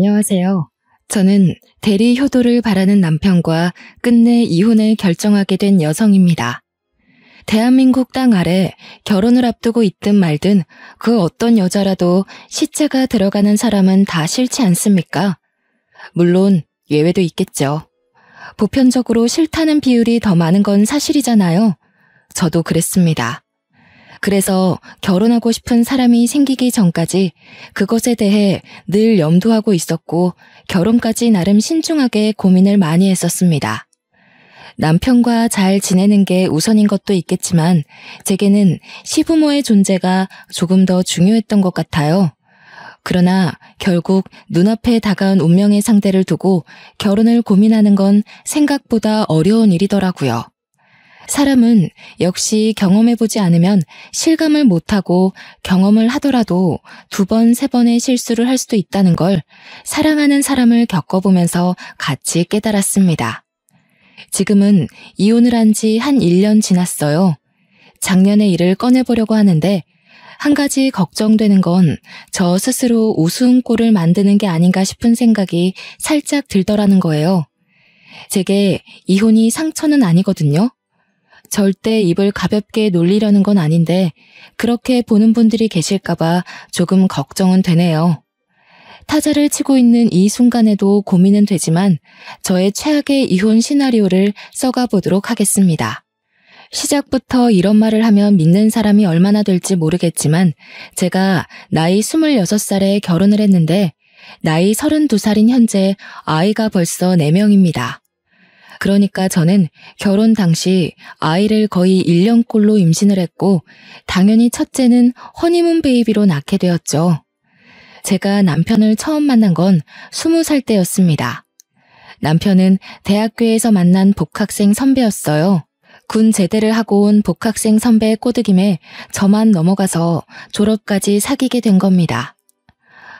안녕하세요. 저는 대리 효도를 바라는 남편과 끝내 이혼을 결정하게 된 여성입니다. 대한민국 땅 아래 결혼을 앞두고 있든 말든 그 어떤 여자라도 시자가 들어가는 사람은 다 싫지 않습니까? 물론 예외도 있겠죠. 보편적으로 싫다는 비율이 더 많은 건 사실이잖아요. 저도 그랬습니다. 그래서 결혼하고 싶은 사람이 생기기 전까지 그것에 대해 늘 염두하고 있었고 결혼까지 나름 신중하게 고민을 많이 했었습니다. 남편과 잘 지내는 게 우선인 것도 있겠지만 제게는 시부모의 존재가 조금 더 중요했던 것 같아요. 그러나 결국 눈앞에 다가온 운명의 상대를 두고 결혼을 고민하는 건 생각보다 어려운 일이더라고요. 사람은 역시 경험해보지 않으면 실감을 못하고 경험을 하더라도 2번, 3번의 실수를 할 수도 있다는 걸 사랑하는 사람을 겪어보면서 같이 깨달았습니다. 지금은 이혼을 한 지 한 1년 지났어요. 작년의 일을 꺼내보려고 하는데 한 가지 걱정되는 건 저 스스로 우스운 꼴을 만드는 게 아닌가 싶은 생각이 살짝 들더라는 거예요. 제게 이혼이 상처는 아니거든요. 절대 입을 가볍게 놀리려는 건 아닌데 그렇게 보는 분들이 계실까봐 조금 걱정은 되네요. 타자를 치고 있는 이 순간에도 고민은 되지만 저의 최악의 이혼 시나리오를 써가 보도록 하겠습니다. 시작부터 이런 말을 하면 믿는 사람이 얼마나 될지 모르겠지만 제가 나이 26살에 결혼을 했는데 나이 32살인 현재 아이가 벌써 4명입니다. 그러니까 저는 결혼 당시 아이를 거의 1년꼴로 임신을 했고 당연히 첫째는 허니문 베이비로 낳게 되었죠. 제가 남편을 처음 만난 건 20살 때였습니다. 남편은 대학교에서 만난 복학생 선배였어요. 군 제대를 하고 온 복학생 선배의 꼬드김에 저만 넘어가서 졸업까지 사귀게 된 겁니다.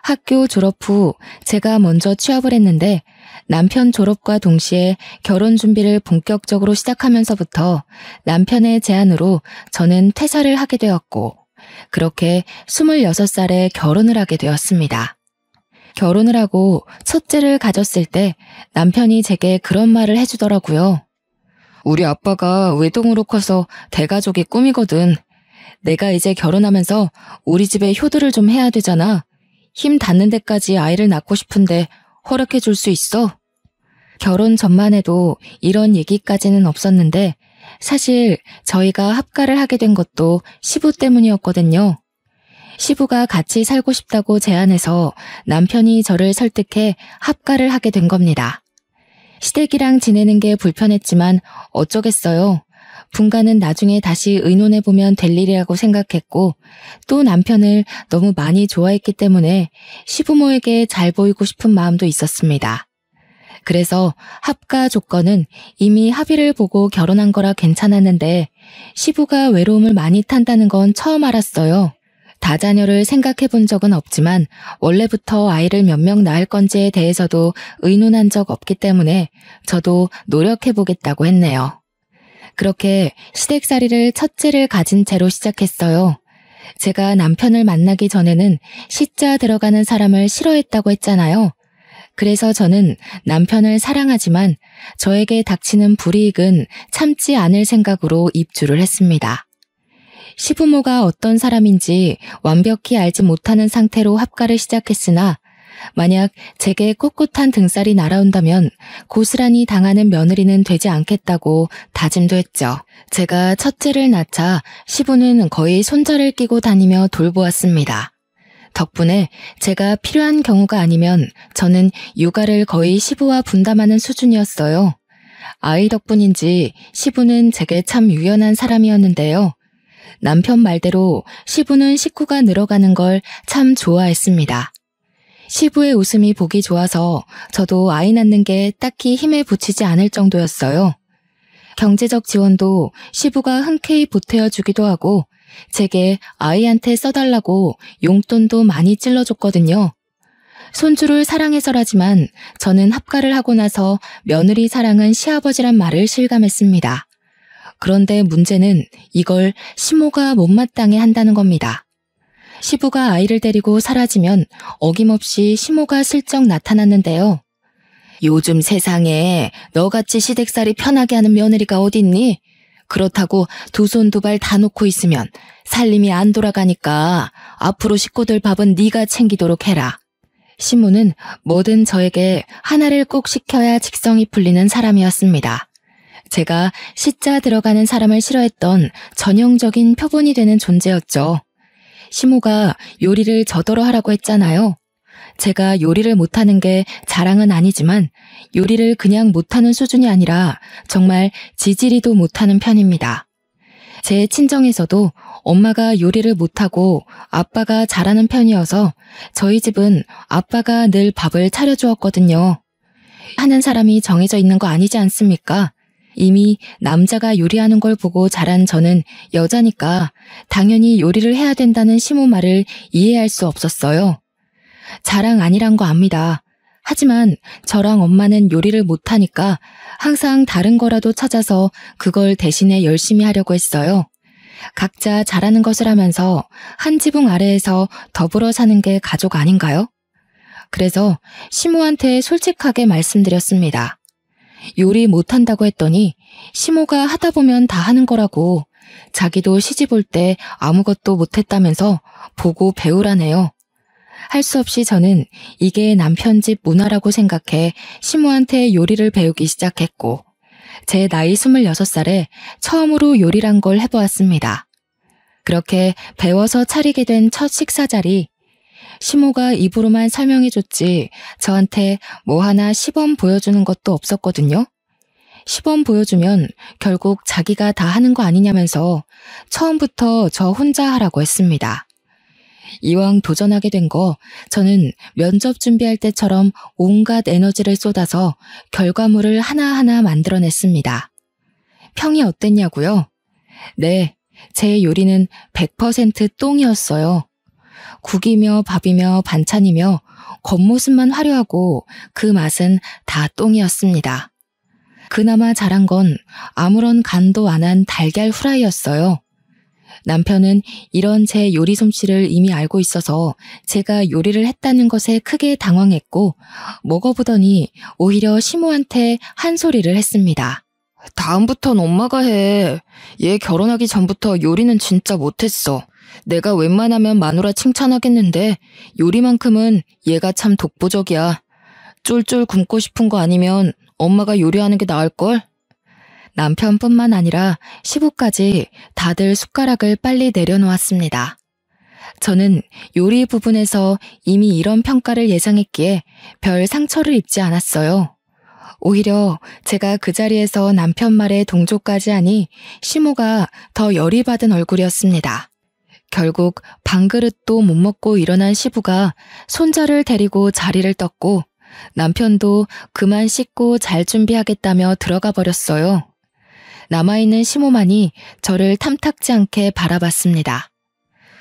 학교 졸업 후 제가 먼저 취업을 했는데 남편 졸업과 동시에 결혼 준비를 본격적으로 시작하면서부터 남편의 제안으로 저는 퇴사를 하게 되었고 그렇게 26살에 결혼을 하게 되었습니다. 결혼을 하고 첫째를 가졌을 때 남편이 제게 그런 말을 해주더라고요. 우리 아빠가 외동으로 커서 대가족이 꿈이거든. 내가 이제 결혼하면서 우리 집에 효도를 좀 해야 되잖아. 힘 닿는 데까지 아이를 낳고 싶은데 허락해 줄 수 있어? 결혼 전만 해도 이런 얘기까지는 없었는데 사실 저희가 합가를 하게 된 것도 시부 때문이었거든요. 시부가 같이 살고 싶다고 제안해서 남편이 저를 설득해 합가를 하게 된 겁니다. 시댁이랑 지내는 게 불편했지만 어쩌겠어요. 분가는 나중에 다시 의논해보면 될 일이라고 생각했고 또 남편을 너무 많이 좋아했기 때문에 시부모에게 잘 보이고 싶은 마음도 있었습니다. 그래서 합가 조건은 이미 합의를 보고 결혼한 거라 괜찮았는데 시부가 외로움을 많이 탄다는 건 처음 알았어요. 다자녀를 생각해 본 적은 없지만 원래부터 아이를 몇 명 낳을 건지에 대해서도 의논한 적 없기 때문에 저도 노력해 보겠다고 했네요. 그렇게 시댁살이를 첫째를 가진 채로 시작했어요. 제가 남편을 만나기 전에는 시자 들어가는 사람을 싫어했다고 했잖아요. 그래서 저는 남편을 사랑하지만 저에게 닥치는 불이익은 참지 않을 생각으로 입주를 했습니다. 시부모가 어떤 사람인지 완벽히 알지 못하는 상태로 합가를 시작했으나 만약 제게 꼿꼿한 등살이 날아온다면 고스란히 당하는 며느리는 되지 않겠다고 다짐도 했죠. 제가 첫째를 낳자 시부는 거의 손자를 끼고 다니며 돌보았습니다. 덕분에 제가 필요한 경우가 아니면 저는 육아를 거의 시부와 분담하는 수준이었어요. 아이 덕분인지 시부는 제게 참 유연한 사람이었는데요. 남편 말대로 시부는 식구가 늘어가는 걸 참 좋아했습니다. 시부의 웃음이 보기 좋아서 저도 아이 낳는 게 딱히 힘에 부치지 않을 정도였어요. 경제적 지원도 시부가 흔쾌히 보태어주기도 하고 제게 아이한테 써달라고 용돈도 많이 찔러줬거든요. 손주를 사랑해서라지만 저는 합가를 하고 나서 며느리 사랑은 시아버지란 말을 실감했습니다. 그런데 문제는 이걸 시모가 못마땅해 한다는 겁니다. 시부가 아이를 데리고 사라지면 어김없이 시모가 슬쩍 나타났는데요. 요즘 세상에 너같이 시댁살이 편하게 하는 며느리가 어딨니? 그렇다고 두 손 두 발 다 놓고 있으면 살림이 안 돌아가니까 앞으로 식구들 밥은 네가 챙기도록 해라. 시모는 뭐든 저에게 하나를 꼭 시켜야 직성이 풀리는 사람이었습니다. 제가 시자 들어가는 사람을 싫어했던 전형적인 표본이 되는 존재였죠. 시모가 요리를 저더러 하라고 했잖아요. 제가 요리를 못하는 게 자랑은 아니지만 요리를 그냥 못하는 수준이 아니라 정말 지지리도 못하는 편입니다. 제 친정에서도 엄마가 요리를 못하고 아빠가 잘하는 편이어서 저희 집은 아빠가 늘 밥을 차려주었거든요. 하는 사람이 정해져 있는 거 아니지 않습니까? 이미 남자가 요리하는 걸 보고 자란 저는 여자니까 당연히 요리를 해야 된다는 시모 말을 이해할 수 없었어요. 자랑 아니란 거 압니다. 하지만 저랑 엄마는 요리를 못하니까 항상 다른 거라도 찾아서 그걸 대신에 열심히 하려고 했어요. 각자 잘하는 것을 하면서 한 지붕 아래에서 더불어 사는 게 가족 아닌가요? 그래서 시모한테 솔직하게 말씀드렸습니다. 요리 못한다고 했더니 시모가 하다 보면 다 하는 거라고, 자기도 시집 올 때 아무것도 못했다면서 보고 배우라네요. 할 수 없이 저는 이게 남편 집 문화라고 생각해 시모한테 요리를 배우기 시작했고, 제 나이 26살에 처음으로 요리란 걸 해보았습니다. 그렇게 배워서 차리게 된 첫 식사 자리, 시모가 입으로만 설명해줬지 저한테 뭐 하나 시범 보여주는 것도 없었거든요. 시범 보여주면 결국 자기가 다 하는 거 아니냐면서 처음부터 저 혼자 하라고 했습니다. 이왕 도전하게 된 거 저는 면접 준비할 때처럼 온갖 에너지를 쏟아서 결과물을 하나하나 만들어냈습니다. 평이 어땠냐고요? 네, 제 요리는 100% 똥이었어요. 국이며 밥이며 반찬이며 겉모습만 화려하고 그 맛은 다 똥이었습니다. 그나마 잘한 건 아무런 간도 안 한 달걀 후라이였어요. 남편은 이런 제 요리 솜씨를 이미 알고 있어서 제가 요리를 했다는 것에 크게 당황했고, 먹어보더니 오히려 시모한테 한 소리를 했습니다. 다음부턴 엄마가 해. 얘 결혼하기 전부터 요리는 진짜 못했어. 내가 웬만하면 마누라 칭찬하겠는데 요리만큼은 얘가 참 독보적이야. 쫄쫄 굶고 싶은 거 아니면 엄마가 요리하는 게 나을걸? 남편뿐만 아니라 시부까지 다들 숟가락을 빨리 내려놓았습니다. 저는 요리 부분에서 이미 이런 평가를 예상했기에 별 상처를 입지 않았어요. 오히려 제가 그 자리에서 남편 말에 동조까지 하니 시모가 더 열이 받은 얼굴이었습니다. 결국 밥그릇도 못 먹고 일어난 시부가 손자를 데리고 자리를 떴고, 남편도 그만 씻고 잘 준비하겠다며 들어가 버렸어요. 남아있는 시모만이 저를 탐탁지 않게 바라봤습니다.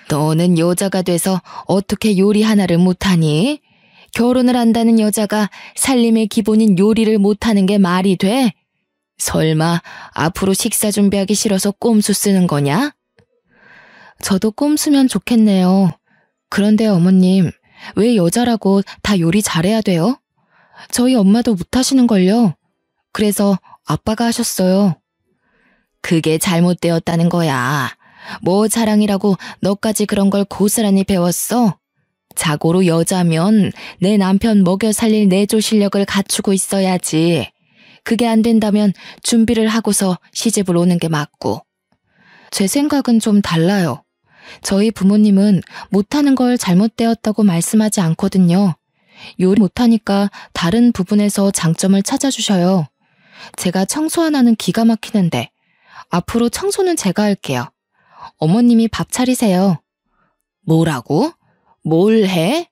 너는 여자가 돼서 어떻게 요리 하나를 못하니? 결혼을 한다는 여자가 살림의 기본인 요리를 못하는 게 말이 돼? 설마 앞으로 식사 준비하기 싫어서 꼼수 쓰는 거냐? 저도 꼼수면 좋겠네요. 그런데 어머님, 왜 여자라고 다 요리 잘해야 돼요? 저희 엄마도 못하시는걸요. 그래서 아빠가 하셨어요. 그게 잘못되었다는 거야. 뭐 자랑이라고 너까지 그런 걸 고스란히 배웠어? 자고로 여자면 내 남편 먹여 살릴 내조 실력을 갖추고 있어야지. 그게 안 된다면 준비를 하고서 시집을 오는 게 맞고. 제 생각은 좀 달라요. 저희 부모님은 못하는 걸 잘못되었다고 말씀하지 않거든요. 요리 못하니까 다른 부분에서 장점을 찾아주셔요. 제가 청소 하나는 기가 막히는데 앞으로 청소는 제가 할게요. 어머님이 밥 차리세요. 뭐라고? 뭘 해?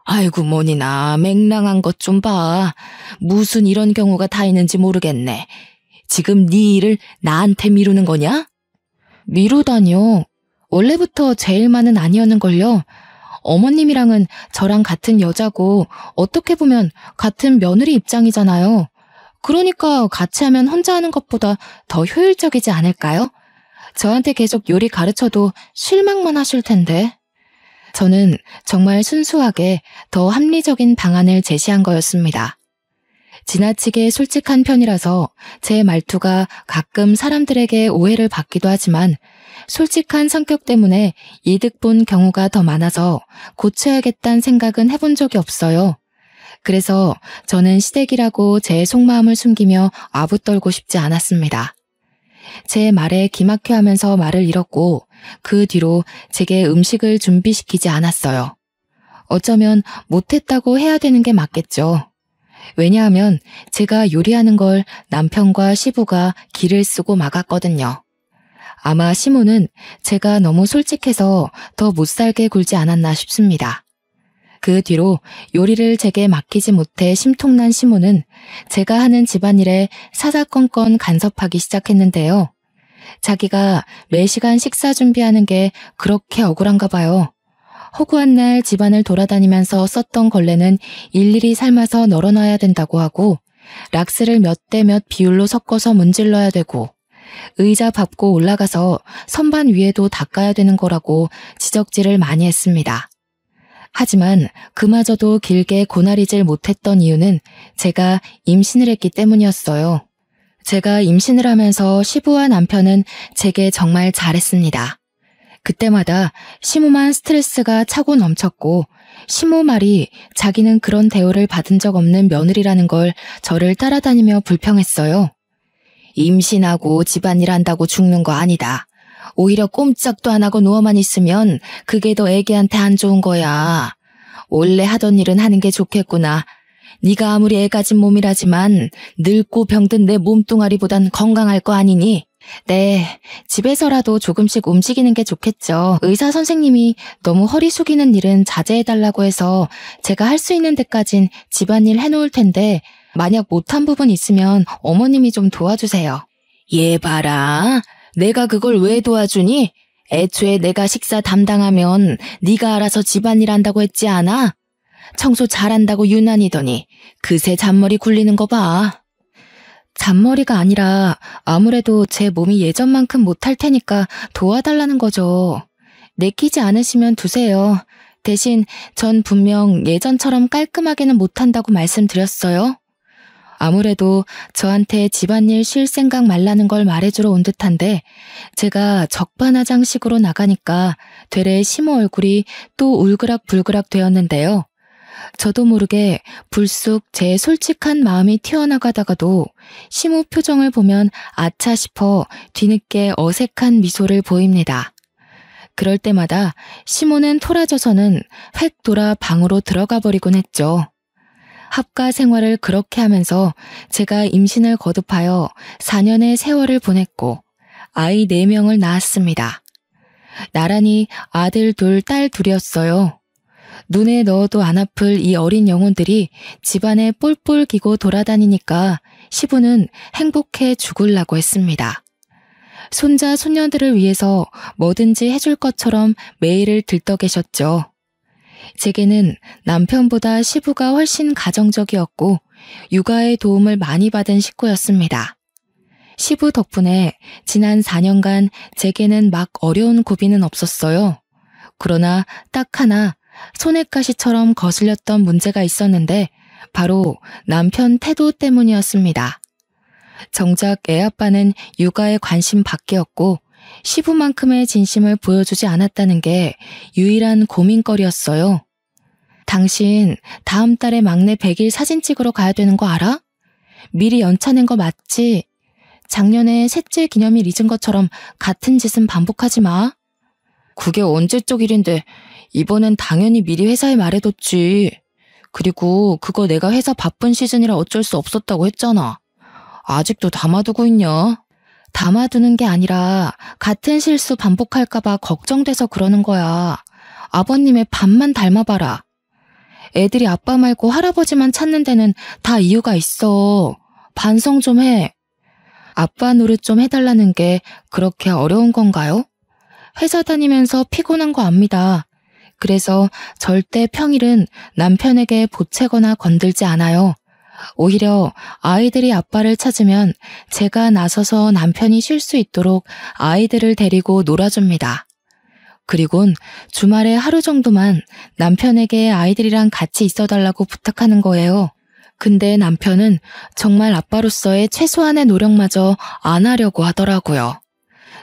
아이고 뭐니나 맹랑한 것 좀 봐. 무슨 이런 경우가 다 있는지 모르겠네. 지금 네 일을 나한테 미루는 거냐? 미루다뇨. 원래부터 제 일만은 아니었는걸요. 어머님이랑은 저랑 같은 여자고 어떻게 보면 같은 며느리 입장이잖아요. 그러니까 같이 하면 혼자 하는 것보다 더 효율적이지 않을까요? 저한테 계속 요리 가르쳐도 실망만 하실 텐데. 저는 정말 순수하게 더 합리적인 방안을 제시한 거였습니다. 지나치게 솔직한 편이라서 제 말투가 가끔 사람들에게 오해를 받기도 하지만 솔직한 성격 때문에 이득 본 경우가 더 많아서 고쳐야겠다는 생각은 해본 적이 없어요. 그래서 저는 시댁이라고 제 속마음을 숨기며 아부떨고 싶지 않았습니다. 제 말에 기막혀 하면서 말을 잃었고 그 뒤로 제게 음식을 준비시키지 않았어요. 어쩌면 못했다고 해야 되는 게 맞겠죠. 왜냐하면 제가 요리하는 걸 남편과 시부가 기를 쓰고 막았거든요. 아마 시모는 제가 너무 솔직해서 더 못살게 굴지 않았나 싶습니다. 그 뒤로 요리를 제게 맡기지 못해 심통난 시모는 제가 하는 집안일에 사사건건 간섭하기 시작했는데요. 자기가 매시간 식사 준비하는 게 그렇게 억울한가 봐요. 허구한 날 집안을 돌아다니면서 썼던 걸레는 일일이 삶아서 널어놔야 된다고 하고 락스를 몇 대 몇 비율로 섞어서 문질러야 되고 의자 밟고 올라가서 선반 위에도 닦아야 되는 거라고 지적질을 많이 했습니다. 하지만 그마저도 길게 고나리질 못했던 이유는 제가 임신을 했기 때문이었어요. 제가 임신을 하면서 시부와 남편은 제게 정말 잘했습니다. 그때마다 시모만 스트레스가 차고 넘쳤고 시모 말이 자기는 그런 대우를 받은 적 없는 며느리라는 걸 저를 따라다니며 불평했어요. 임신하고 집안일 한다고 죽는 거 아니다. 오히려 꼼짝도 안 하고 누워만 있으면 그게 더 애기한테 안 좋은 거야. 원래 하던 일은 하는 게 좋겠구나. 네가 아무리 애 가진 몸이라지만 늙고 병든 내 몸뚱아리보단 건강할 거 아니니? 네, 집에서라도 조금씩 움직이는 게 좋겠죠. 의사 선생님이 너무 허리 숙이는 일은 자제해달라고 해서 제가 할 수 있는 데까진 집안일 해놓을 텐데 만약 못한 부분 있으면 어머님이 좀 도와주세요. 얘 봐라. 내가 그걸 왜 도와주니? 애초에 내가 식사 담당하면 네가 알아서 집안일 한다고 했지 않아? 청소 잘한다고 유난히더니 그새 잔머리 굴리는 거 봐. 잔머리가 아니라 아무래도 제 몸이 예전만큼 못할 테니까 도와달라는 거죠. 내키지 않으시면 두세요. 대신 전 분명 예전처럼 깔끔하게는 못한다고 말씀드렸어요. 아무래도 저한테 집안일 쉴 생각 말라는 걸 말해주러 온 듯한데 제가 적반하장식으로 나가니까 되레 시모 얼굴이 또 울그락불그락 되었는데요. 저도 모르게 불쑥 제 솔직한 마음이 튀어나가다가도 시모 표정을 보면 아차 싶어 뒤늦게 어색한 미소를 보입니다. 그럴 때마다 시모는 토라져서는 획 돌아 방으로 들어가 버리곤 했죠. 합가 생활을 그렇게 하면서 제가 임신을 거듭하여 4년의 세월을 보냈고 아이 4명을 낳았습니다. 나란히 아들 2, 딸 2이었어요. 눈에 넣어도 안 아플 이 어린 영혼들이 집안에 뿔뿔 기고 돌아다니니까 시부는 행복해 죽으려고 했습니다. 손자 손녀들을 위해서 뭐든지 해줄 것처럼 매일을 들떠 계셨죠. 제게는 남편보다 시부가 훨씬 가정적이었고 육아의 도움을 많이 받은 식구였습니다. 시부 덕분에 지난 4년간 제게는 막 어려운 고비는 없었어요. 그러나 딱 하나 소냇가시처럼 거슬렸던 문제가 있었는데 바로 남편 태도 때문이었습니다. 정작 애아빠는 육아에 관심 밖이었고 시부만큼의 진심을 보여주지 않았다는 게 유일한 고민거리였어요. 당신 다음 달에 막내 100일 사진 찍으러 가야 되는 거 알아? 미리 연차낸 거 맞지? 작년에 셋째 기념일 잊은 것처럼 같은 짓은 반복하지 마. 그게 언제적 일인데 이번엔 당연히 미리 회사에 말해뒀지. 그리고 그거 내가 회사 바쁜 시즌이라 어쩔 수 없었다고 했잖아. 아직도 담아두고 있냐? 담아두는 게 아니라 같은 실수 반복할까봐 걱정돼서 그러는 거야. 아버님의 반만 닮아봐라. 애들이 아빠 말고 할아버지만 찾는 데는 다 이유가 있어. 반성 좀 해. 아빠 노릇 좀 해달라는 게 그렇게 어려운 건가요? 회사 다니면서 피곤한 거 압니다. 그래서 절대 평일은 남편에게 보채거나 건들지 않아요. 오히려 아이들이 아빠를 찾으면 제가 나서서 남편이 쉴 수 있도록 아이들을 데리고 놀아줍니다. 그리곤 주말에 하루 정도만 남편에게 아이들이랑 같이 있어달라고 부탁하는 거예요. 근데 남편은 정말 아빠로서의 최소한의 노력마저 안 하려고 하더라고요.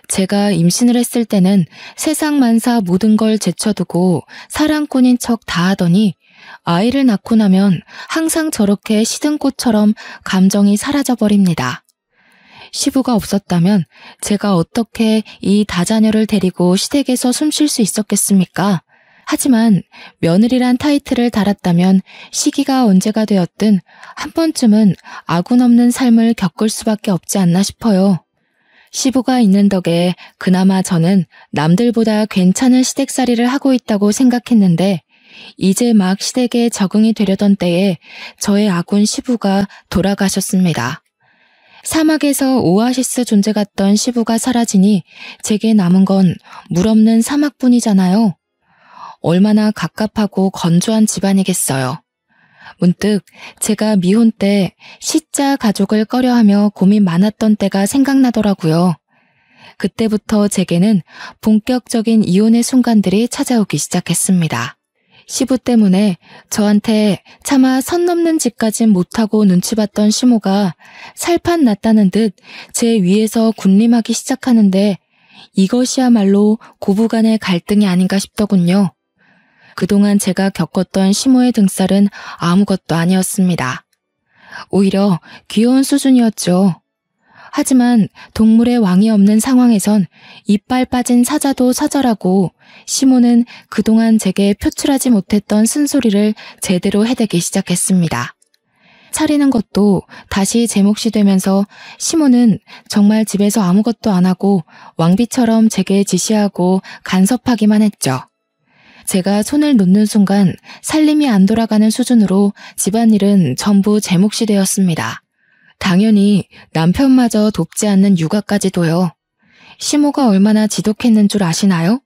제가 임신을 했을 때는 세상 만사 모든 걸 제쳐두고 사랑꾼인 척 다 하더니 아이를 낳고 나면 항상 저렇게 시든 꽃처럼 감정이 사라져버립니다. 시부가 없었다면 제가 어떻게 이 다자녀를 데리고 시댁에서 숨 쉴 수 있었겠습니까? 하지만 며느리란 타이틀을 달았다면 시기가 언제가 되었든 한 번쯤은 아군 없는 삶을 겪을 수밖에 없지 않나 싶어요. 시부가 있는 덕에 그나마 저는 남들보다 괜찮은 시댁살이를 하고 있다고 생각했는데 이제 막 시댁에 적응이 되려던 때에 저의 아군 시부가 돌아가셨습니다. 사막에서 오아시스 존재 같던 시부가 사라지니 제게 남은 건 물 없는 사막뿐이잖아요. 얼마나 갑갑하고 건조한 집안이겠어요. 문득 제가 미혼 때 시자 가족을 꺼려하며 고민 많았던 때가 생각나더라고요. 그때부터 제게는 본격적인 이혼의 순간들이 찾아오기 시작했습니다. 시부 때문에 저한테 차마 선 넘는 짓까진 못하고 눈치 봤던 시모가 살판 났다는 듯 제 위에서 군림하기 시작하는데 이것이야말로 고부간의 갈등이 아닌가 싶더군요. 그동안 제가 겪었던 시모의 등살은 아무것도 아니었습니다. 오히려 귀여운 수준이었죠. 하지만 동물의 왕이 없는 상황에선 이빨 빠진 사자도 사자라고 시모는 그동안 제게 표출하지 못했던 쓴소리를 제대로 해대기 시작했습니다. 차리는 것도 다시 제 몫이 되면서 시모는 정말 집에서 아무것도 안 하고 왕비처럼 제게 지시하고 간섭하기만 했죠. 제가 손을 놓는 순간 살림이 안 돌아가는 수준으로 집안일은 전부 제 몫이 되었습니다. 당연히 남편마저 돕지 않는 육아까지도요. 시모가 얼마나 지독했는 줄 아시나요?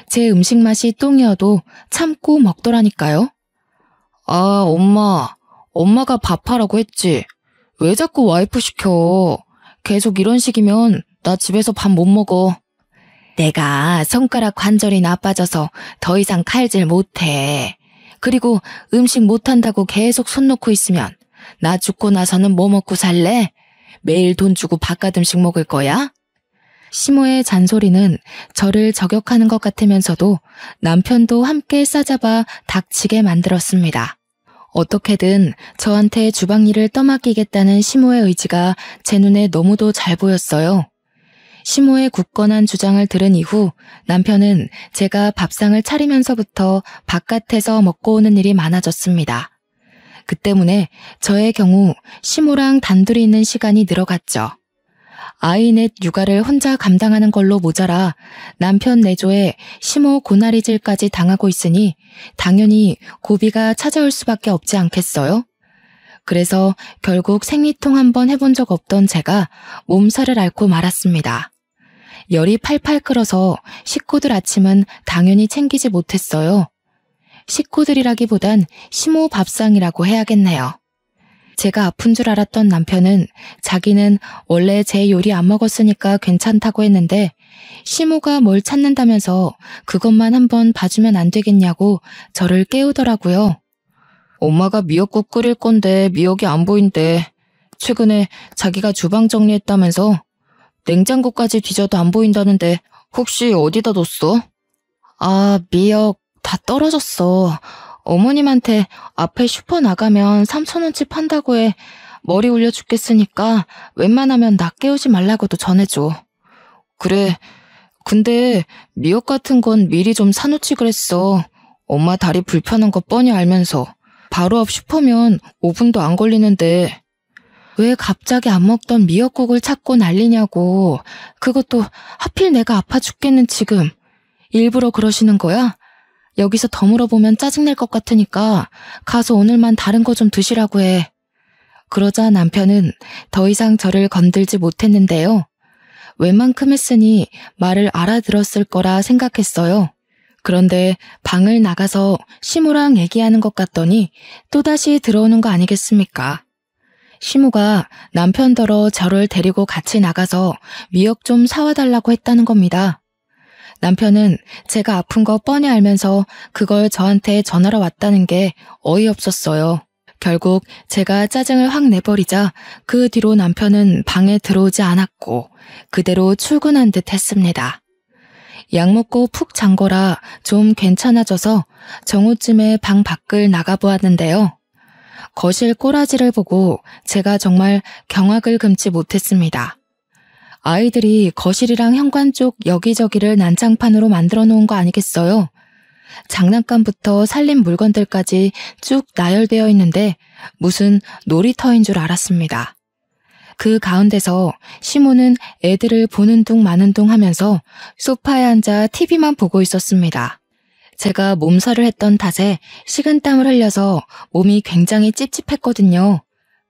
제 음식 맛이 똥이어도 참고 먹더라니까요. 아, 엄마가 밥하라고 했지. 왜 자꾸 와이프 시켜? 계속 이런 식이면 나 집에서 밥 못 먹어. 내가 손가락 관절이 나빠져서 더 이상 칼질 못해. 그리고 음식 못한다고 계속 손 놓고 있으면 나 죽고 나서는 뭐 먹고 살래? 매일 돈 주고 바깥 음식 먹을 거야? 시모의 잔소리는 저를 저격하는 것 같으면서도 남편도 함께 싸잡아 닥치게 만들었습니다. 어떻게든 저한테 주방 일을 떠맡기겠다는 시모의 의지가 제 눈에 너무도 잘 보였어요. 시모의 굳건한 주장을 들은 이후 남편은 제가 밥상을 차리면서부터 바깥에서 먹고 오는 일이 많아졌습니다. 그 때문에 저의 경우 시모랑 단둘이 있는 시간이 늘어갔죠. 아이 넷 육아를 혼자 감당하는 걸로 모자라 남편 내조에 시모 고나리질까지 당하고 있으니 당연히 고비가 찾아올 수밖에 없지 않겠어요? 그래서 결국 생리통 한번 해본 적 없던 제가 몸살을 앓고 말았습니다. 열이 팔팔 끓어서 식구들 아침은 당연히 챙기지 못했어요. 식구들이라기보단 시모 밥상이라고 해야겠네요. 제가 아픈 줄 알았던 남편은 자기는 원래 제 요리 안 먹었으니까 괜찮다고 했는데 시모가 뭘 찾는다면서 그것만 한번 봐주면 안 되겠냐고 저를 깨우더라고요. 엄마가 미역국 끓일 건데 미역이 안 보인대. 최근에 자기가 주방 정리했다면서 냉장고까지 뒤져도 안 보인다는데 혹시 어디다 뒀어? 아, 미역 다 떨어졌어. 어머님한테 앞에 슈퍼 나가면 3,000원치 판다고 해. 머리 울려 죽겠으니까 웬만하면 나 깨우지 말라고도 전해줘. 그래. 근데 미역 같은 건 미리 좀 사놓지 그랬어. 엄마 다리 불편한 거 뻔히 알면서. 바로 앞 슈퍼면 5분도 안 걸리는데. 왜 갑자기 안 먹던 미역국을 찾고 난리냐고. 그것도 하필 내가 아파 죽겠는 지금. 일부러 그러시는 거야? 여기서 더 물어보면 짜증낼 것 같으니까 가서 오늘만 다른 거 좀 드시라고 해. 그러자 남편은 더 이상 저를 건들지 못했는데요. 웬만큼 했으니 말을 알아들었을 거라 생각했어요. 그런데 방을 나가서 시모랑 얘기하는 것 같더니 또다시 들어오는 거 아니겠습니까? 시모가 남편더러 저를 데리고 같이 나가서 미역 좀 사와달라고 했다는 겁니다. 남편은 제가 아픈 거 뻔히 알면서 그걸 저한테 전하러 왔다는 게 어이없었어요. 결국 제가 짜증을 확 내버리자 그 뒤로 남편은 방에 들어오지 않았고 그대로 출근한 듯 했습니다. 약 먹고 푹 잔 거라 좀 괜찮아져서 정오쯤에 방 밖을 나가보았는데요. 거실 꼬라지를 보고 제가 정말 경악을 금치 못했습니다. 아이들이 거실이랑 현관 쪽 여기저기를 난장판으로 만들어 놓은 거 아니겠어요? 장난감부터 살림 물건들까지 쭉 나열되어 있는데 무슨 놀이터인 줄 알았습니다. 그 가운데서 시모는 애들을 보는 둥 마는 둥 하면서 소파에 앉아 TV만 보고 있었습니다. 제가 몸살을 했던 탓에 식은땀을 흘려서 몸이 굉장히 찝찝했거든요.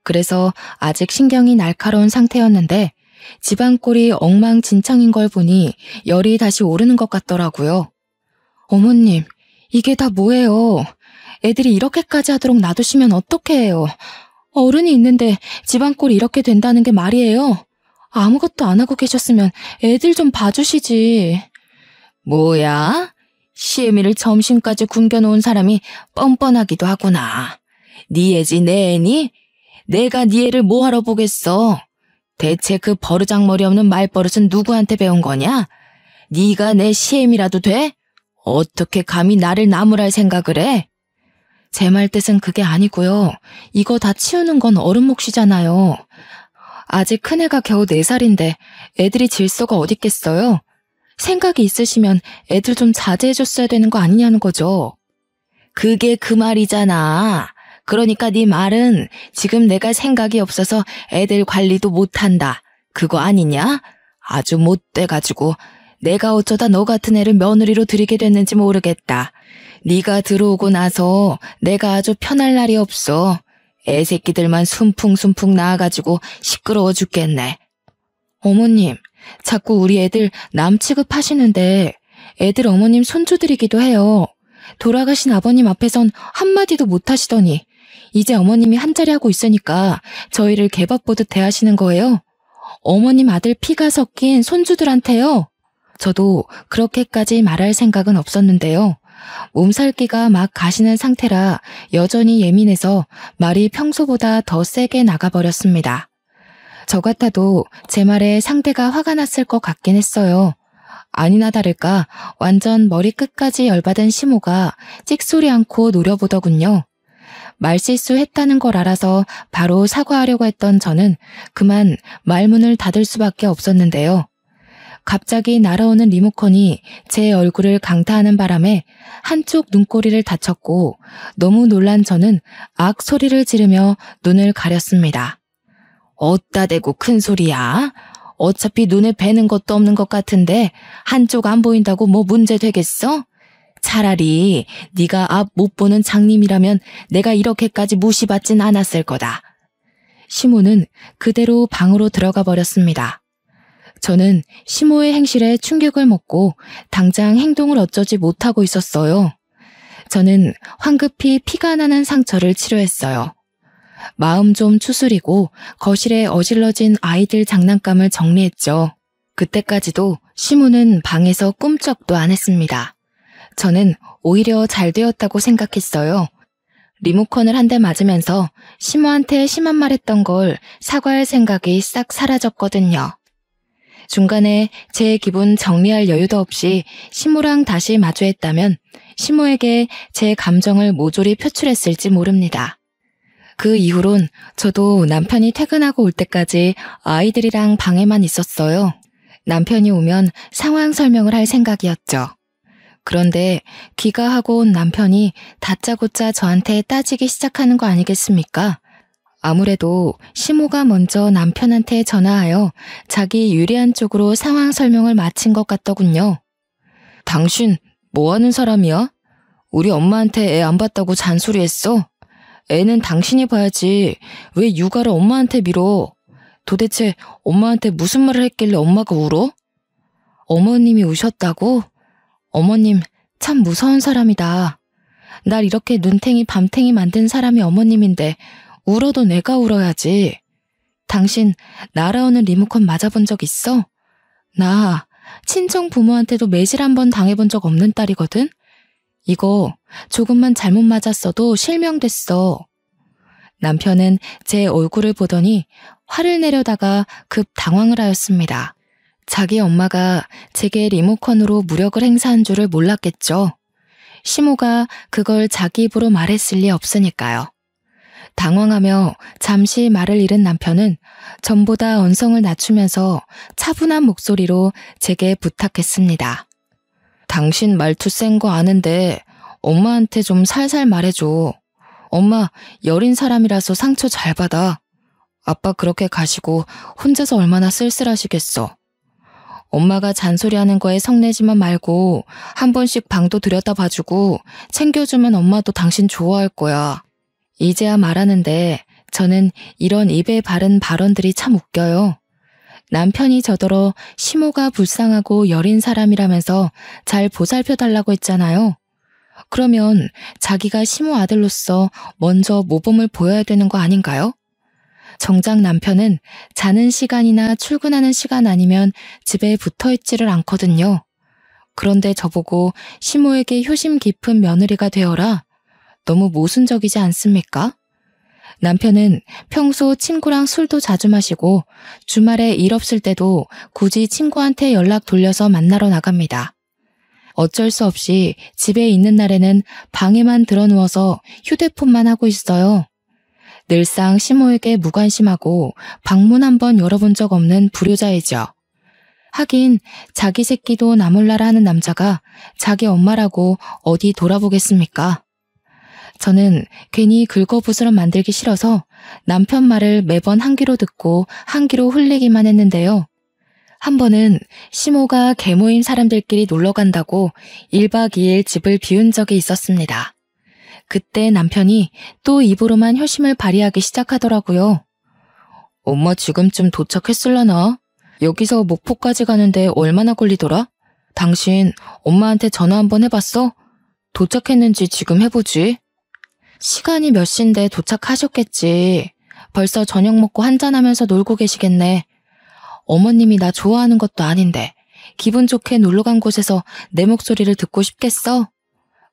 그래서 아직 신경이 날카로운 상태였는데 집안꼴이 엉망진창인 걸 보니 열이 다시 오르는 것 같더라고요. 어머님, 이게 다 뭐예요? 애들이 이렇게까지 하도록 놔두시면 어떡해요? 어른이 있는데 집안꼴이 이렇게 된다는 게 말이에요? 아무것도 안 하고 계셨으면 애들 좀 봐주시지. 뭐야? 시애미를 점심까지 굶겨놓은 사람이 뻔뻔하기도 하구나. 네 애지 내 애니? 내가 네 애를 뭐하러 보겠어? 대체 그 버르장머리 없는 말버릇은 누구한테 배운 거냐? 네가 내 시애미라도 돼? 어떻게 감히 나를 나무랄 생각을 해? 제 말 뜻은 그게 아니고요. 이거 다 치우는 건 어른 몫이잖아요. 아직 큰애가 겨우 4살인데 애들이 질서가 어딨겠어요? 생각이 있으시면 애들 좀 자제해줬어야 되는 거 아니냐는 거죠. 그게 그 말이잖아. 그러니까 네 말은 지금 내가 생각이 없어서 애들 관리도 못한다. 그거 아니냐? 아주 못돼가지고 내가 어쩌다 너 같은 애를 며느리로 들이게 됐는지 모르겠다. 네가 들어오고 나서 내가 아주 편할 날이 없어. 애새끼들만 숨풍숨풍 나와가지고 시끄러워 죽겠네. 어머님, 자꾸 우리 애들 남 취급하시는데 애들 어머님 손주들이기도 해요. 돌아가신 아버님 앞에선 한마디도 못하시더니 이제 어머님이 한자리 하고 있으니까 저희를 개밥 보듯 대하시는 거예요? 어머님 아들 피가 섞인 손주들한테요? 저도 그렇게까지 말할 생각은 없었는데요. 몸살기가 막 가시는 상태라 여전히 예민해서 말이 평소보다 더 세게 나가버렸습니다. 저 같아도 제 말에 상대가 화가 났을 것 같긴 했어요. 아니나 다를까 완전 머리끝까지 열받은 시모가 찍소리 않고 노려보더군요. 말실수했다는 걸 알아서 바로 사과하려고 했던 저는 그만 말문을 닫을 수밖에 없었는데요. 갑자기 날아오는 리모컨이 제 얼굴을 강타하는 바람에 한쪽 눈꼬리를 다쳤고 너무 놀란 저는 악 소리를 지르며 눈을 가렸습니다. 어따 대고 큰 소리야? 어차피 눈에 뵈는 것도 없는 것 같은데 한쪽 안 보인다고 뭐 문제 되겠어? 차라리 네가 앞 못 보는 장님이라면 내가 이렇게까지 무시받진 않았을 거다. 시모는 그대로 방으로 들어가 버렸습니다. 저는 시모의 행실에 충격을 먹고 당장 행동을 어쩌지 못하고 있었어요. 저는 황급히 피가 나는 상처를 치료했어요. 마음 좀 추스리고 거실에 어질러진 아이들 장난감을 정리했죠. 그때까지도 시모는 방에서 꿈쩍도 안 했습니다. 저는 오히려 잘 되었다고 생각했어요. 리모컨을 한 대 맞으면서 시모한테 심한 말 했던 걸 사과할 생각이 싹 사라졌거든요. 중간에 제 기분 정리할 여유도 없이 시모랑 다시 마주했다면 시모에게 제 감정을 모조리 표출했을지 모릅니다. 그 이후론 저도 남편이 퇴근하고 올 때까지 아이들이랑 방에만 있었어요. 남편이 오면 상황 설명을 할 생각이었죠. 그런데 귀가하고 온 남편이 다짜고짜 저한테 따지기 시작하는 거 아니겠습니까? 아무래도 시모가 먼저 남편한테 전화하여 자기 유리한 쪽으로 상황 설명을 마친 것 같더군요. 당신 뭐 하는 사람이야? 우리 엄마한테 애 안 봤다고 잔소리했어? 애는 당신이 봐야지. 왜 육아를 엄마한테 밀어? 도대체 엄마한테 무슨 말을 했길래 엄마가 울어? 어머님이 우셨다고? 어머님 참 무서운 사람이다. 날 이렇게 눈탱이 밤탱이 만든 사람이 어머님인데 울어도 내가 울어야지. 당신 날아오는 리모컨 맞아본 적 있어? 나 친정 부모한테도 매질 한 번 당해본 적 없는 딸이거든? 이거 조금만 잘못 맞았어도 실명됐어. 남편은 제 얼굴을 보더니 화를 내려다가 급 당황을 하였습니다. 자기 엄마가 제게 리모컨으로 무력을 행사한 줄을 몰랐겠죠. 시모가 그걸 자기 입으로 말했을 리 없으니까요. 당황하며 잠시 말을 잃은 남편은 전보다 언성을 낮추면서 차분한 목소리로 제게 부탁했습니다. 당신 말투 센 거 아는데 엄마한테 좀 살살 말해줘. 엄마 여린 사람이라서 상처 잘 받아. 아빠 그렇게 가시고 혼자서 얼마나 쓸쓸하시겠어. 엄마가 잔소리하는 거에 성내지만 말고 한 번씩 방도 들여다봐주고 챙겨주면 엄마도 당신 좋아할 거야. 이제야 말하는데 저는 이런 입에 바른 발언들이 참 웃겨요. 남편이 저더러 시모가 불쌍하고 여린 사람이라면서 잘 보살펴달라고 했잖아요. 그러면 자기가 시모 아들로서 먼저 모범을 보여야 되는 거 아닌가요? 정작 남편은 자는 시간이나 출근하는 시간 아니면 집에 붙어있지를 않거든요. 그런데 저보고 시모에게 효심 깊은 며느리가 되어라. 너무 모순적이지 않습니까? 남편은 평소 친구랑 술도 자주 마시고 주말에 일 없을 때도 굳이 친구한테 연락 돌려서 만나러 나갑니다. 어쩔 수 없이 집에 있는 날에는 방에만 들어누워서 휴대폰만 하고 있어요. 늘상 시모에게 무관심하고 방문 한번 열어본 적 없는 불효자이죠. 하긴 자기 새끼도 나몰라라 하는 남자가 자기 엄마라고 어디 돌아보겠습니까? 저는 괜히 긁어부스럼 만들기 싫어서 남편 말을 매번 한 귀로 듣고 한 귀로 흘리기만 했는데요. 한 번은 시모가 개모임 사람들끼리 놀러 간다고 1박 2일 집을 비운 적이 있었습니다. 그때 남편이 또 입으로만 효심을 발휘하기 시작하더라고요. 엄마 지금쯤 도착했을라나? 여기서 목포까지 가는데 얼마나 걸리더라? 당신 엄마한테 전화 한번 해봤어? 도착했는지 지금 해보지. 시간이 몇 시인데 도착하셨겠지. 벌써 저녁 먹고 한잔하면서 놀고 계시겠네. 어머님이 나 좋아하는 것도 아닌데 기분 좋게 놀러 간 곳에서 내 목소리를 듣고 싶겠어?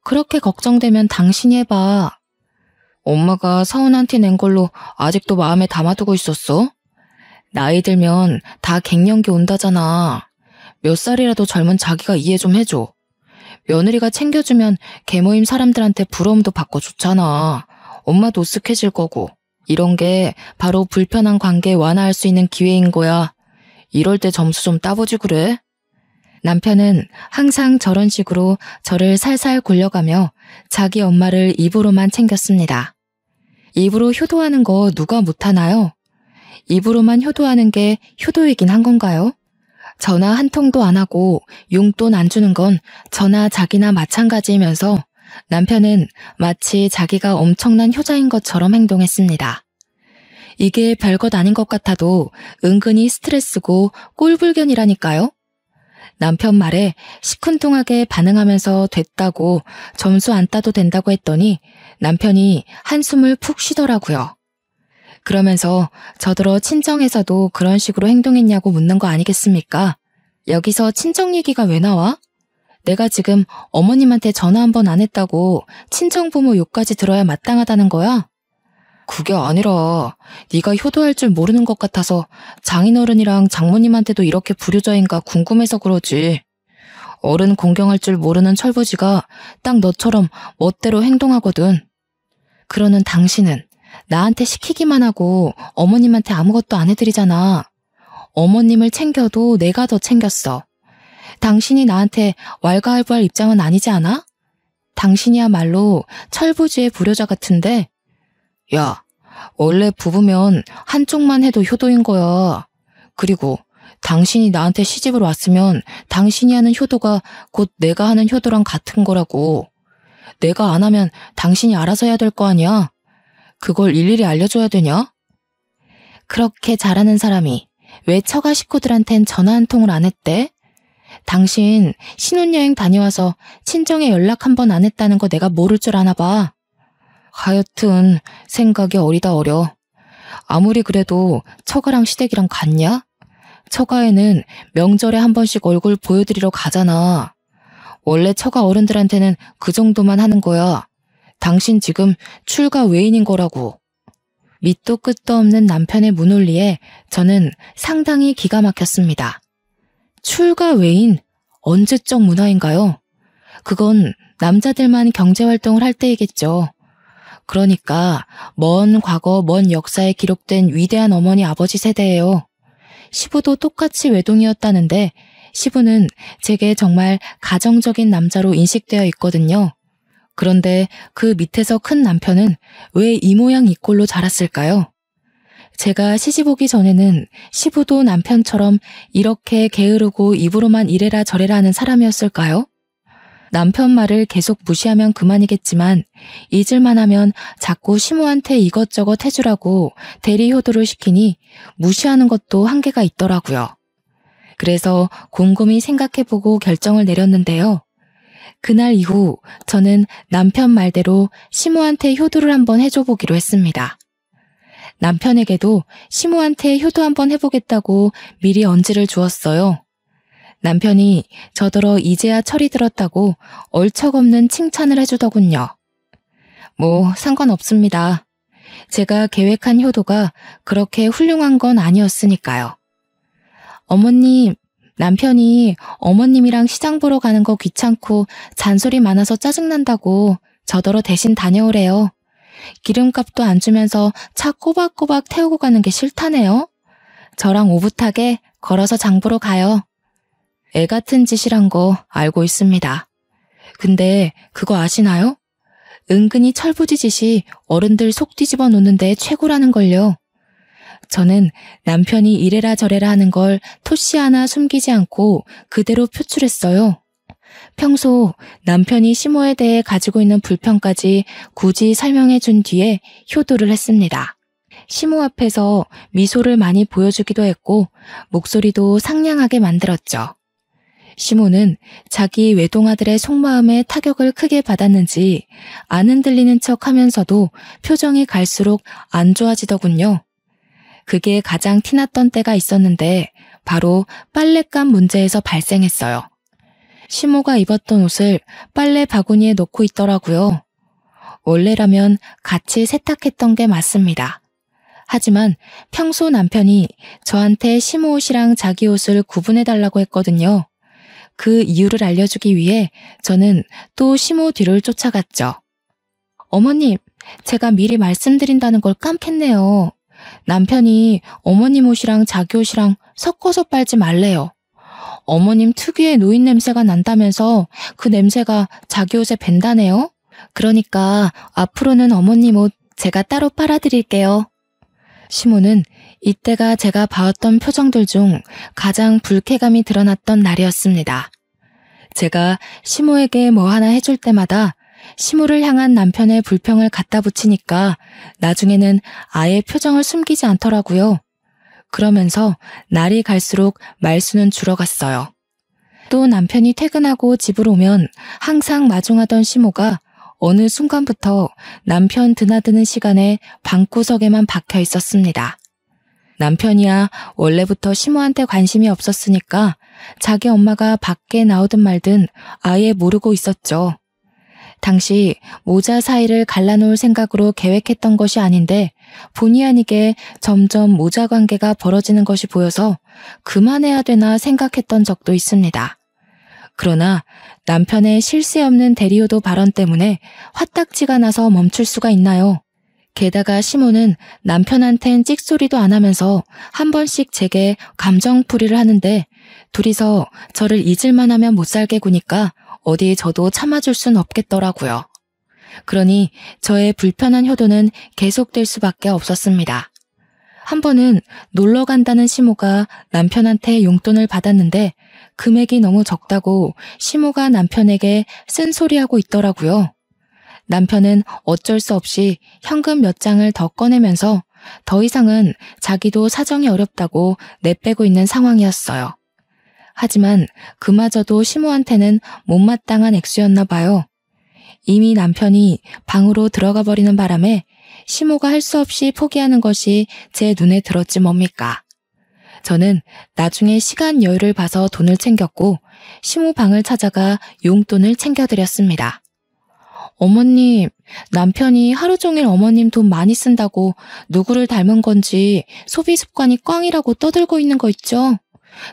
그렇게 걱정되면 당신이 해봐. 엄마가 서운한 티 낸 걸로 아직도 마음에 담아두고 있었어? 나이 들면 다 갱년기 온다잖아. 몇 살이라도 젊은 자기가 이해 좀 해줘. 며느리가 챙겨주면 개모임 사람들한테 부러움도 받고 좋잖아. 엄마도 으쓱해질 거고. 이런 게 바로 불편한 관계 완화할 수 있는 기회인 거야. 이럴 때 점수 좀 따보지 그래? 남편은 항상 저런 식으로 저를 살살 굴려가며 자기 엄마를 입으로만 챙겼습니다. 입으로 효도하는 거 누가 못하나요? 입으로만 효도하는 게 효도이긴 한 건가요? 전화 한 통도 안 하고 용돈 안 주는 건 저나 자기나 마찬가지이면서 남편은 마치 자기가 엄청난 효자인 것처럼 행동했습니다. 이게 별것 아닌 것 같아도 은근히 스트레스고 꼴불견이라니까요. 남편 말에 시큰둥하게 반응하면서 됐다고 점수 안 따도 된다고 했더니 남편이 한숨을 푹 쉬더라고요. 그러면서 저더러 친정에서도 그런 식으로 행동했냐고 묻는 거 아니겠습니까? 여기서 친정 얘기가 왜 나와? 내가 지금 어머님한테 전화 한 번 안 했다고 친정부모 욕까지 들어야 마땅하다는 거야? 그게 아니라 네가 효도할 줄 모르는 것 같아서 장인어른이랑 장모님한테도 이렇게 불효자인가 궁금해서 그러지. 어른 공경할 줄 모르는 철부지가 딱 너처럼 멋대로 행동하거든. 그러는 당신은 나한테 시키기만 하고 어머님한테 아무것도 안 해드리잖아. 어머님을 챙겨도 내가 더 챙겼어. 당신이 나한테 왈가왈부할 입장은 아니지 않아? 당신이야말로 철부지의 불효자 같은데. 야, 원래 부부면 한쪽만 해도 효도인 거야. 그리고 당신이 나한테 시집을 왔으면 당신이 하는 효도가 곧 내가 하는 효도랑 같은 거라고. 내가 안 하면 당신이 알아서 해야 될 거 아니야. 그걸 일일이 알려줘야 되냐? 그렇게 잘하는 사람이 왜 처가 식구들한텐 전화 한 통을 안 했대? 당신 신혼여행 다녀와서 친정에 연락 한 번 안 했다는 거 내가 모를 줄 아나 봐. 하여튼 생각이 어리다 어려. 아무리 그래도 처가랑 시댁이랑 같냐? 처가에는 명절에 한 번씩 얼굴 보여드리러 가잖아. 원래 처가 어른들한테는 그 정도만 하는 거야. 당신 지금 출가 외인인 거라고. 밑도 끝도 없는 남편의 문논리에 저는 상당히 기가 막혔습니다. 출가 외인? 언제적 문화인가요? 그건 남자들만 경제활동을 할 때이겠죠. 그러니까 먼 과거, 먼 역사에 기록된 위대한 어머니 아버지 세대예요. 시부도 똑같이 외동이었다는데 시부는 제게 정말 가정적인 남자로 인식되어 있거든요. 그런데 그 밑에서 큰 남편은 왜 이 모양 이 꼴로 자랐을까요? 제가 시집 오기 전에는 시부도 남편처럼 이렇게 게으르고 입으로만 이래라 저래라 하는 사람이었을까요? 남편 말을 계속 무시하면 그만이겠지만 잊을만 하면 자꾸 시모한테 이것저것 해주라고 대리 효도를 시키니 무시하는 것도 한계가 있더라고요. 그래서 곰곰이 생각해보고 결정을 내렸는데요. 그날 이후 저는 남편 말대로 시모한테 효도를 한번 해줘보기로 했습니다. 남편에게도 시모한테 효도 한번 해보겠다고 미리 언지를 주었어요. 남편이 저더러 이제야 철이 들었다고 얼척없는 칭찬을 해주더군요. 뭐 상관없습니다. 제가 계획한 효도가 그렇게 훌륭한 건 아니었으니까요. 어머님, 남편이 어머님이랑 시장 보러 가는 거 귀찮고 잔소리 많아서 짜증난다고 저더러 대신 다녀오래요. 기름값도 안 주면서 차 꼬박꼬박 태우고 가는 게 싫다네요. 저랑 오붓하게 걸어서 장 보러 가요. 애 같은 짓이란 거 알고 있습니다. 근데 그거 아시나요? 은근히 철부지 짓이 어른들 속 뒤집어 놓는데 최고라는 걸요. 저는 남편이 이래라 저래라 하는 걸 토시 하나 숨기지 않고 그대로 표출했어요. 평소 남편이 시모에 대해 가지고 있는 불평까지 굳이 설명해 준 뒤에 효도를 했습니다. 시모 앞에서 미소를 많이 보여주기도 했고 목소리도 상냥하게 만들었죠. 시모는 자기 외동아들의 속마음에 타격을 크게 받았는지 안 흔들리는 척 하면서도 표정이 갈수록 안 좋아지더군요. 그게 가장 티났던 때가 있었는데 바로 빨랫감 문제에서 발생했어요. 시모가 입었던 옷을 빨래 바구니에 넣고 있더라고요. 원래라면 같이 세탁했던 게 맞습니다. 하지만 평소 남편이 저한테 시모 옷이랑 자기 옷을 구분해달라고 했거든요. 그 이유를 알려주기 위해 저는 또 시모 뒤를 쫓아갔죠. 어머님, 제가 미리 말씀드린다는 걸 깜했네요. 남편이 어머님 옷이랑 자기 옷이랑 섞어서 빨지 말래요. 어머님 특유의 노인 냄새가 난다면서 그 냄새가 자기 옷에 밴다네요. 그러니까 앞으로는 어머님 옷 제가 따로 빨아드릴게요. 시모는 이때가 제가 봐왔던 표정들 중 가장 불쾌감이 드러났던 날이었습니다. 제가 시모에게 뭐 하나 해줄 때마다 시모를 향한 남편의 불평을 갖다 붙이니까 나중에는 아예 표정을 숨기지 않더라고요. 그러면서 날이 갈수록 말수는 줄어갔어요. 또 남편이 퇴근하고 집으로 오면 항상 마중하던 시모가 어느 순간부터 남편 드나드는 시간에 방구석에만 박혀 있었습니다. 남편이야 원래부터 시모한테 관심이 없었으니까 자기 엄마가 밖에 나오든 말든 아예 모르고 있었죠. 당시 모자 사이를 갈라놓을 생각으로 계획했던 것이 아닌데 본의 아니게 점점 모자 관계가 벌어지는 것이 보여서 그만해야 되나 생각했던 적도 있습니다. 그러나 남편의 쉴 새 없는 대리효도 발언 때문에 화딱지가 나서 멈출 수가 있나요? 게다가 시모는 남편한텐 찍소리도 안 하면서 한 번씩 제게 감정풀이를 하는데 둘이서 저를 잊을만 하면 못 살게 구니까 어디 저도 참아줄 순 없겠더라고요. 그러니 저의 불편한 효도는 계속될 수밖에 없었습니다. 한 번은 놀러 간다는 시모가 남편한테 용돈을 받았는데 금액이 너무 적다고 시모가 남편에게 쓴소리하고 있더라고요. 남편은 어쩔 수 없이 현금 몇 장을 더 꺼내면서 더 이상은 자기도 사정이 어렵다고 내빼고 있는 상황이었어요. 하지만 그마저도 시모한테는 못마땅한 액수였나 봐요. 이미 남편이 방으로 들어가 버리는 바람에 시모가 할 수 없이 포기하는 것이 제 눈에 들었지 뭡니까. 저는 나중에 시간 여유를 봐서 돈을 챙겼고 시모 방을 찾아가 용돈을 챙겨드렸습니다. 어머님, 남편이 하루 종일 어머님 돈 많이 쓴다고 누구를 닮은 건지 소비 습관이 꽝이라고 떠들고 있는 거 있죠?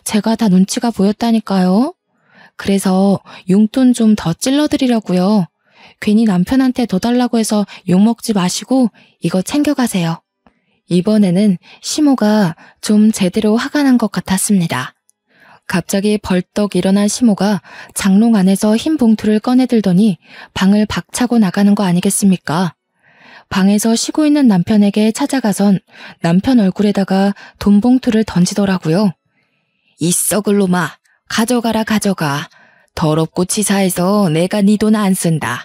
제가 다 눈치가 보였다니까요. 그래서 용돈 좀 더 찔러드리려고요. 괜히 남편한테 더 달라고 해서 욕먹지 마시고 이거 챙겨가세요. 이번에는 시모가 좀 제대로 화가 난 것 같았습니다. 갑자기 벌떡 일어난 시모가 장롱 안에서 흰 봉투를 꺼내들더니 방을 박차고 나가는 거 아니겠습니까? 방에서 쉬고 있는 남편에게 찾아가선 남편 얼굴에다가 돈 봉투를 던지더라고요. 이 썩을 놈아, 가져가라 가져가. 더럽고 치사해서 내가 네 돈 안 쓴다.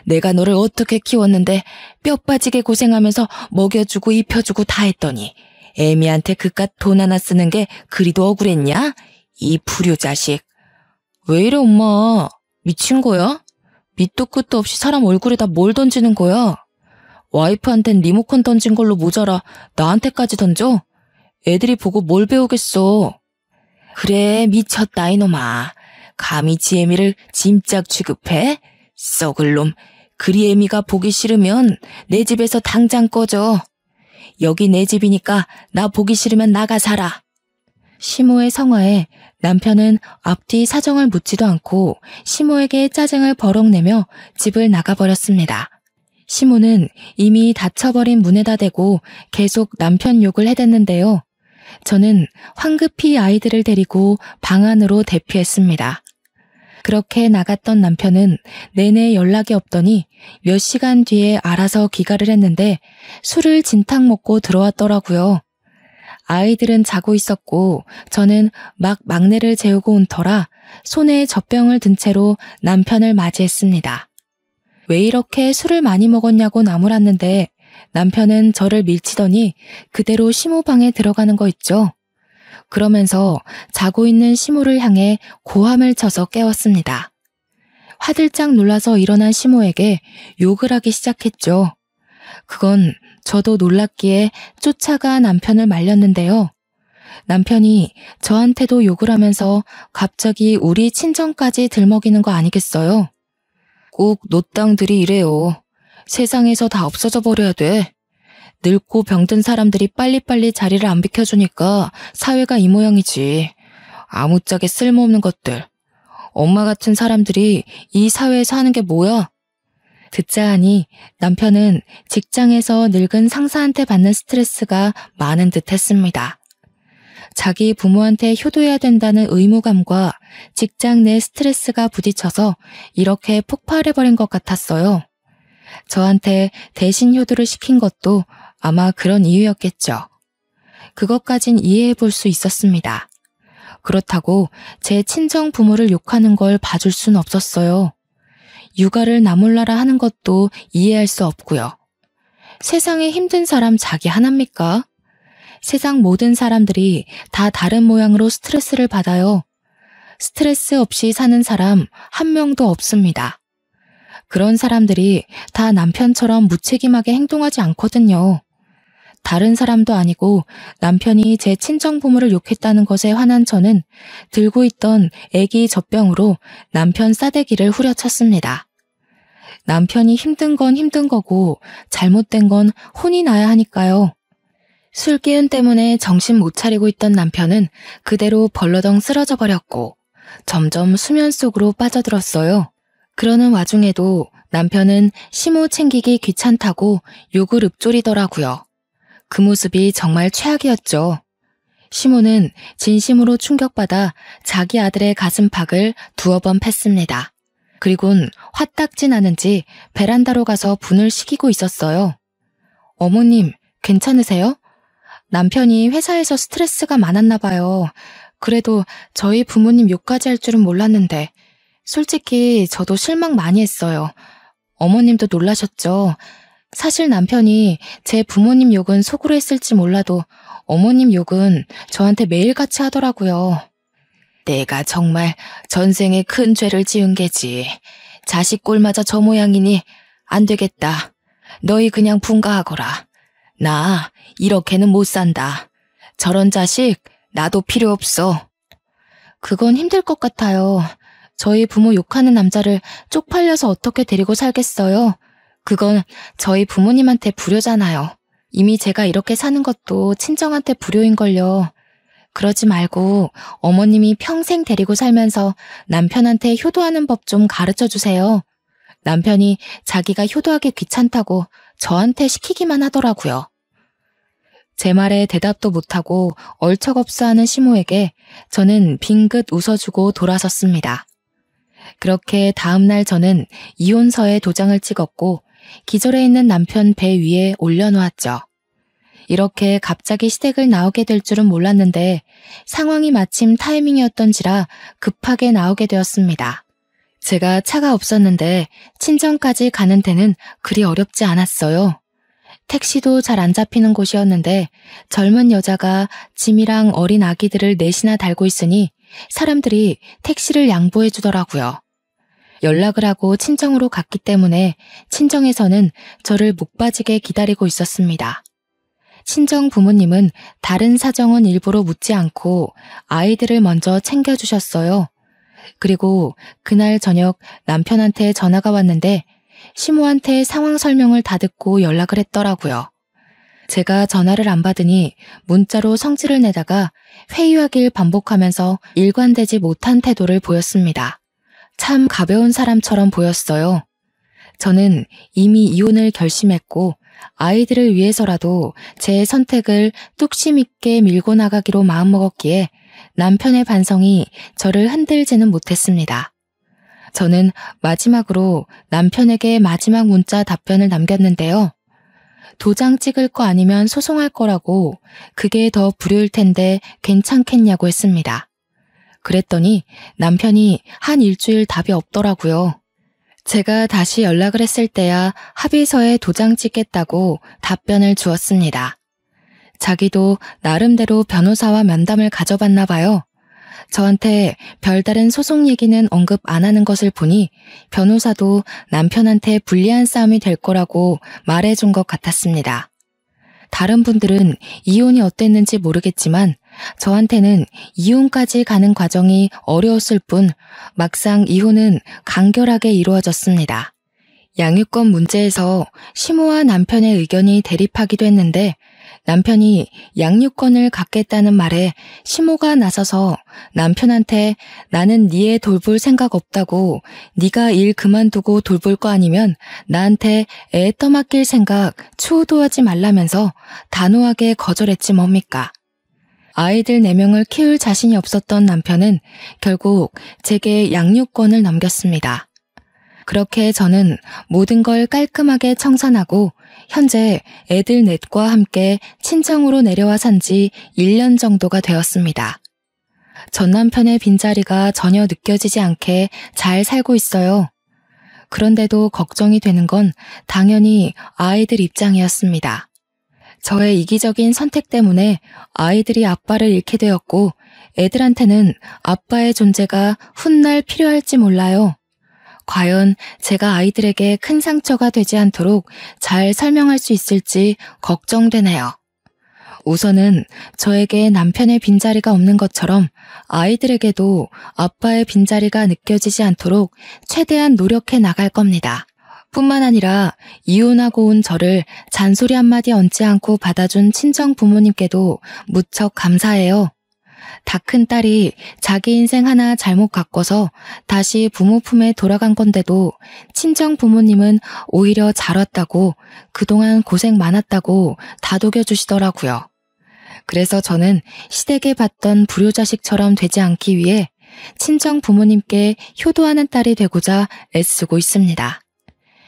내가 너를 어떻게 키웠는데 뼈 빠지게 고생하면서 먹여주고 입혀주고 다 했더니 애미한테 그깟 돈 하나 쓰는 게 그리도 억울했냐? 이 불효 자식. 왜 이래 엄마? 미친 거야? 밑도 끝도 없이 사람 얼굴에다 뭘 던지는 거야? 와이프한텐 리모컨 던진 걸로 모자라 나한테까지 던져? 애들이 보고 뭘 배우겠어. 그래 미쳤다 이놈아. 감히 지 애미를 짐짝 취급해? 썩을 놈. 그리 애미가 보기 싫으면 내 집에서 당장 꺼져. 여기 내 집이니까 나 보기 싫으면 나가 살아. 시모의 성화에 남편은 앞뒤 사정을 묻지도 않고 시모에게 짜증을 버럭 내며 집을 나가버렸습니다. 시모는 이미 닫혀버린 문에다 대고 계속 남편 욕을 해댔는데요. 저는 황급히 아이들을 데리고 방 안으로 대피했습니다. 그렇게 나갔던 남편은 내내 연락이 없더니 몇 시간 뒤에 알아서 귀가를 했는데 술을 진탕 먹고 들어왔더라고요. 아이들은 자고 있었고 저는 막 막내를 재우고 온 터라 손에 젖병을 든 채로 남편을 맞이했습니다. 왜 이렇게 술을 많이 먹었냐고 나무랐는데 남편은 저를 밀치더니 그대로 시모 방에 들어가는 거 있죠. 그러면서 자고 있는 시모를 향해 고함을 쳐서 깨웠습니다. 화들짝 놀라서 일어난 시모에게 욕을 하기 시작했죠. 그건 저도 놀랐기에 쫓아가 남편을 말렸는데요. 남편이 저한테도 욕을 하면서 갑자기 우리 친정까지 들먹이는 거 아니겠어요? 꼭 노땅들이 이래요. 세상에서 다 없어져 버려야 돼. 늙고 병든 사람들이 빨리빨리 자리를 안 비켜주니까 사회가 이 모양이지. 아무짝에 쓸모없는 것들. 엄마 같은 사람들이 이 사회에서 하는 게 뭐야? 듣자 하니 남편은 직장에서 늙은 상사한테 받는 스트레스가 많은 듯 했습니다. 자기 부모한테 효도해야 된다는 의무감과 직장 내 스트레스가 부딪혀서 이렇게 폭발해버린 것 같았어요. 저한테 대신 효도를 시킨 것도 아마 그런 이유였겠죠. 그것까진 이해해 볼 수 있었습니다. 그렇다고 제 친정 부모를 욕하는 걸 봐줄 순 없었어요. 육아를 나몰라라 하는 것도 이해할 수 없고요. 세상에 힘든 사람 자기 하나입니까? 세상 모든 사람들이 다 다른 모양으로 스트레스를 받아요. 스트레스 없이 사는 사람 한 명도 없습니다. 그런 사람들이 다 남편처럼 무책임하게 행동하지 않거든요. 다른 사람도 아니고 남편이 제 친정부모를 욕했다는 것에 화난 저는 들고 있던 애기 젖병으로 남편 싸대기를 후려쳤습니다. 남편이 힘든 건 힘든 거고 잘못된 건 혼이 나야 하니까요. 술 기운 때문에 정신 못 차리고 있던 남편은 그대로 벌러덩 쓰러져 버렸고 점점 수면 속으로 빠져들었어요. 그러는 와중에도 남편은 시모 챙기기 귀찮다고 욕을 읊조리더라고요. 그 모습이 정말 최악이었죠. 시모는 진심으로 충격받아 자기 아들의 가슴팍을 두어 번 팼습니다. 그리곤 화딱지 나는지 베란다로 가서 분을 식이고 있었어요. 어머님, 괜찮으세요? 남편이 회사에서 스트레스가 많았나 봐요. 그래도 저희 부모님 욕까지 할 줄은 몰랐는데 솔직히 저도 실망 많이 했어요. 어머님도 놀라셨죠? 사실 남편이 제 부모님 욕은 속으로 했을지 몰라도 어머님 욕은 저한테 매일같이 하더라고요. 내가 정말 전생에 큰 죄를 지은 게지. 자식 꼴 맞아 저 모양이니 안 되겠다. 너희 그냥 분가하거라. 나 이렇게는 못 산다. 저런 자식 나도 필요 없어. 그건 힘들 것 같아요. 저희 부모 욕하는 남자를 쪽팔려서 어떻게 데리고 살겠어요? 그건 저희 부모님한테 불효잖아요. 이미 제가 이렇게 사는 것도 친정한테 불효인걸요. 그러지 말고 어머님이 평생 데리고 살면서 남편한테 효도하는 법 좀 가르쳐 주세요. 남편이 자기가 효도하기 귀찮다고 저한테 시키기만 하더라고요. 제 말에 대답도 못하고 얼척없어하는 시모에게 저는 빙긋 웃어주고 돌아섰습니다. 그렇게 다음날 저는 이혼서에 도장을 찍었고 기절해 있는 남편 배 위에 올려놓았죠. 이렇게 갑자기 시댁을 나오게 될 줄은 몰랐는데 상황이 마침 타이밍이었던지라 급하게 나오게 되었습니다. 제가 차가 없었는데 친정까지 가는 데는 그리 어렵지 않았어요. 택시도 잘 안 잡히는 곳이었는데 젊은 여자가 짐이랑 어린 아기들을 넷이나 달고 있으니 사람들이 택시를 양보해 주더라고요. 연락을 하고 친정으로 갔기 때문에 친정에서는 저를 목 빠지게 기다리고 있었습니다. 친정 부모님은 다른 사정은 일부러 묻지 않고 아이들을 먼저 챙겨주셨어요. 그리고 그날 저녁 남편한테 전화가 왔는데 시모한테 상황 설명을 다 듣고 연락을 했더라고요. 제가 전화를 안 받으니 문자로 성질을 내다가 회유하길 반복하면서 일관되지 못한 태도를 보였습니다. 참 가벼운 사람처럼 보였어요. 저는 이미 이혼을 결심했고 아이들을 위해서라도 제 선택을 뚝심 있게 밀고 나가기로 마음먹었기에 남편의 반성이 저를 흔들지는 못했습니다. 저는 마지막으로 남편에게 마지막 문자 답변을 남겼는데요. 도장 찍을 거 아니면 소송할 거라고 그게 더 불효일 텐데 괜찮겠냐고 했습니다. 그랬더니 남편이 한 일주일 답이 없더라고요. 제가 다시 연락을 했을 때야 합의서에 도장 찍겠다고 답변을 주었습니다. 자기도 나름대로 변호사와 면담을 가져봤나 봐요. 저한테 별다른 소송 얘기는 언급 안 하는 것을 보니 변호사도 남편한테 불리한 싸움이 될 거라고 말해준 것 같았습니다. 다른 분들은 이혼이 어땠는지 모르겠지만 저한테는 이혼까지 가는 과정이 어려웠을 뿐 막상 이혼은 간결하게 이루어졌습니다. 양육권 문제에서 시모와 남편의 의견이 대립하기도 했는데 남편이 양육권을 갖겠다는 말에 시모가 나서서 남편한테 나는 네 애 돌볼 생각 없다고 네가 일 그만두고 돌볼 거 아니면 나한테 애 떠맡길 생각 추호도 하지 말라면서 단호하게 거절했지 뭡니까. 아이들 4명을 키울 자신이 없었던 남편은 결국 제게 양육권을 넘겼습니다. 그렇게 저는 모든 걸 깔끔하게 청산하고 현재 애들 넷과 함께 친정으로 내려와 산 지 1년 정도가 되었습니다. 전 남편의 빈자리가 전혀 느껴지지 않게 잘 살고 있어요. 그런데도 걱정이 되는 건 당연히 아이들 입장이었습니다. 저의 이기적인 선택 때문에 아이들이 아빠를 잃게 되었고 애들한테는 아빠의 존재가 훗날 필요할지 몰라요. 과연 제가 아이들에게 큰 상처가 되지 않도록 잘 설명할 수 있을지 걱정되네요. 우선은 저에게 남편의 빈자리가 없는 것처럼 아이들에게도 아빠의 빈자리가 느껴지지 않도록 최대한 노력해 나갈 겁니다. 뿐만 아니라 이혼하고 온 저를 잔소리 한마디 얹지 않고 받아준 친정 부모님께도 무척 감사해요. 다 큰 딸이 자기 인생 하나 잘못 바꿔서 다시 부모 품에 돌아간 건데도 친정 부모님은 오히려 잘 왔다고 그동안 고생 많았다고 다독여 주시더라고요. 그래서 저는 시댁에 봤던 불효자식처럼 되지 않기 위해 친정 부모님께 효도하는 딸이 되고자 애쓰고 있습니다.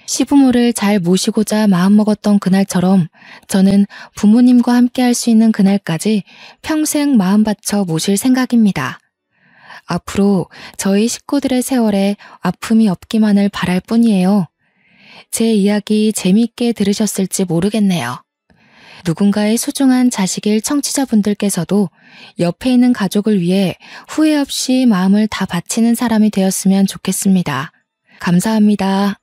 시부모를 잘 모시고자 마음먹었던 그날처럼 저는 부모님과 함께 할 수 있는 그날까지 평생 마음 바쳐 모실 생각입니다. 앞으로 저희 식구들의 세월에 아픔이 없기만을 바랄 뿐이에요. 제 이야기 재미있게 들으셨을지 모르겠네요. 누군가의 소중한 자식일 청취자분들께서도 옆에 있는 가족을 위해 후회 없이 마음을 다 바치는 사람이 되었으면 좋겠습니다. 감사합니다.